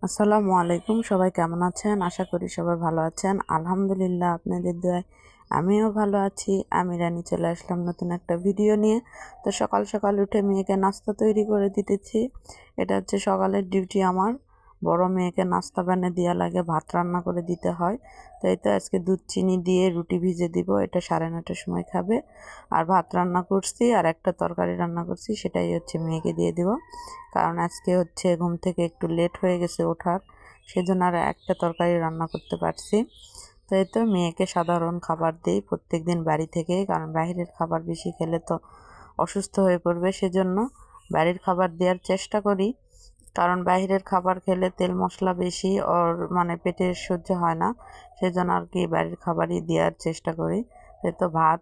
আসসালামু আলাইকুম, সবাই কেমন আছেন? আশা করি সবাই ভালো আছেন। আলহামদুলিল্লাহ, আপনাদের দোয়ায় আমিও ভালো আছি। আমি রানী চলে আসলাম নতুন একটা ভিডিও নিয়ে। তো সকাল সকাল উঠে মেয়েকে নাস্তা তৈরি করে দিতেছি। এটা হচ্ছে সকালের ডিউটি আমার। বড় মেয়েকে নাস্তা বানিয়ে দেওয়া লাগে, ভাত রান্না করে দিতে হয়। তো এই তো আজকে দুধ চিনি দিয়ে রুটি ভিজে দিব, এটা 9:30টার সময় খাবে। আর ভাত রান্না করছি আর একটা তরকারি রান্না করছি, সেটাই হচ্ছে মেয়েকে দিয়ে দিব। কারণ আজকে হচ্ছে ঘুম থেকে একটু লেট হয়ে গেছে ওঠার, সেজন্য আর একটা তরকারি রান্না করতে পারছি। তো এই তো মেয়েকে সাধারণ খাবার দিই প্রত্যেক দিন বাড়ি থেকে, কারণ বাইরের খাবার বেশি খেলে তো অসুস্থ হয়ে পড়বে, সেজন্য বাড়ির খাবার দেওয়ার চেষ্টা করি। কারণ বাইরের খাবার খেলে তেল মশলা বেশি, ওর মানে পেটে সহ্য হয় না, সেজন্য আর কি বাড়ির খাবারই দেওয়ার চেষ্টা করি। এই তো ভাত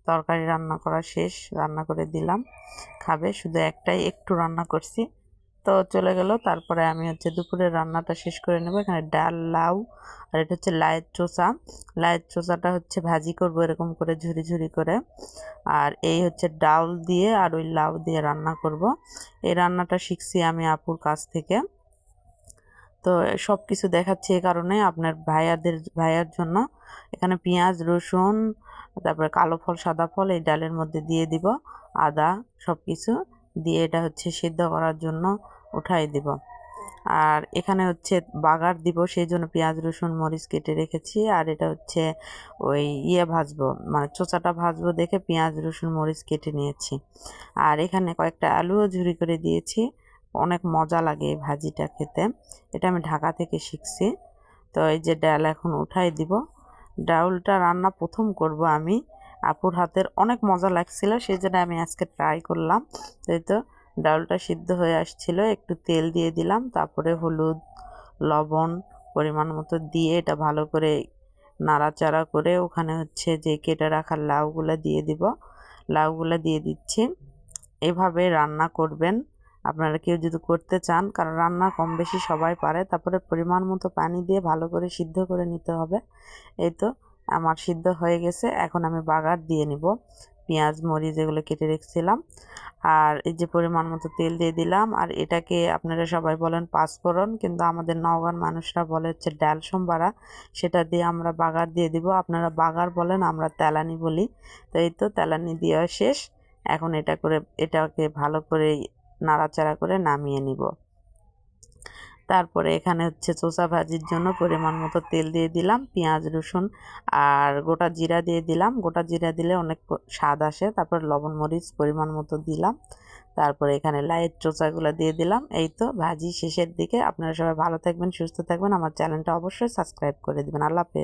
তরকারি রান্না করা শেষ, রান্না করে দিলাম, খাবে। শুধু একটাই একটু রান্না করছি, তো চলে গেল। তারপরে আমি হচ্ছে দুপুরের রান্নাটা শেষ করে নেব। এখানে ডাল, লাউ, আর এটা হচ্ছে লায়ের চোষা। লায়ের চোষাটা হচ্ছে ভাজি করব এরকম করে ঝুরি ঝুরি করে। আর এই হচ্ছে ডাউল দিয়ে আর ওই লাউ দিয়ে রান্না করব। এই রান্নাটা শিখছি আমি আপুর কাছ থেকে। তো সব কিছু দেখাচ্ছি এই কারণে, আপনার ভাইয়ার জন্য। এখানে পেঁয়াজ, রসুন, তারপরে কালো ফল, সাদা ফল এই ডালের মধ্যে দিয়ে দিব, আদা, সব কিছু দিয়ে এটা হচ্ছে সিদ্ধ করার জন্য উঠাই দিব। আর এখানে হচ্ছে বাগার দিব, সেই জন্য পেঁয়াজ, রসুন, মরিচ কেটে রেখেছি। আর এটা হচ্ছে ওই ভাজবো, মানে চোচাটা ভাজবো দেখে পেঁয়াজ, রসুন, মরিচ কেটে নিয়েছি। আর এখানে কয়েকটা আলুও ঝুরি করে দিয়েছি। অনেক মজা লাগে এই ভাজিটা খেতে, এটা আমি ঢাকা থেকে শিখছি। তো এই যে ডাল এখন উঠাই দিব। ডাউলটা রান্না প্রথম করব আমি, আপুর হাতের অনেক মজা লাগছিল, সেই জন্য আমি আজকে ট্রাই করলাম। এই তো ডাউলটা সিদ্ধ হয়ে আসছিল, একটু তেল দিয়ে দিলাম, তারপরে হলুদ, লবণ পরিমাণ মতো দিয়ে এটা ভালো করে নাড়াচাড়া করে ওখানে হচ্ছে যে কেটে রাখা লাউগুলো দিয়ে দিব। লাউগুলো দিয়ে দিচ্ছি। এভাবে রান্না করবেন আপনারা কেউ যদি করতে চান, কারণ রান্না কম বেশি সবাই পারে। তারপরে পরিমাণ মতো পানি দিয়ে ভালো করে সিদ্ধ করে নিতে হবে। এই তো আমার সিদ্ধ হয়ে গেছে, এখন আমি বাগার দিয়ে নিব পেঁয়াজ, মরিচ যেগুলো কেটে রেখেছিলাম। আর এই যে পরিমাণ মতো তেল দিয়ে দিলাম। আর এটাকে আপনারা সবাই বলেন পাঁচফোড়ন, কিন্তু আমাদের নওগাঁর মানুষরা বলে হচ্ছে ডাল সম্বারা। সেটা দিয়ে আমরা বাগার দিয়ে দিব, আপনারা বাগার বলেন, আমরা তেলানি বলি। তো এই তো তেলানি দেওয়া শেষ। এখন এটাকে ভালো করে নাড়াচাড়া করে নামিয়ে নিব। তারপরে এখানে হচ্ছে চোষা ভাজির জন্য পরিমাণ মতো তেল দিয়ে দিলাম, পেঁয়াজ, রসুন আর গোটা জিরা দিয়ে দিলাম। গোটা জিরা দিলে অনেক স্বাদ আসে। তারপর লবণ, মরিচ পরিমাণ মতো দিলাম। তারপরে এখানে লাইট চোচাগুলো দিয়ে দিলাম। এই তো ভাজি শেষের দিকে। আপনারা সবাই ভালো থাকবেন, সুস্থ থাকবেন। আমার চ্যানেলটা অবশ্যই সাবস্ক্রাইব করে দিবেন। আল্লাহ হাফেজ।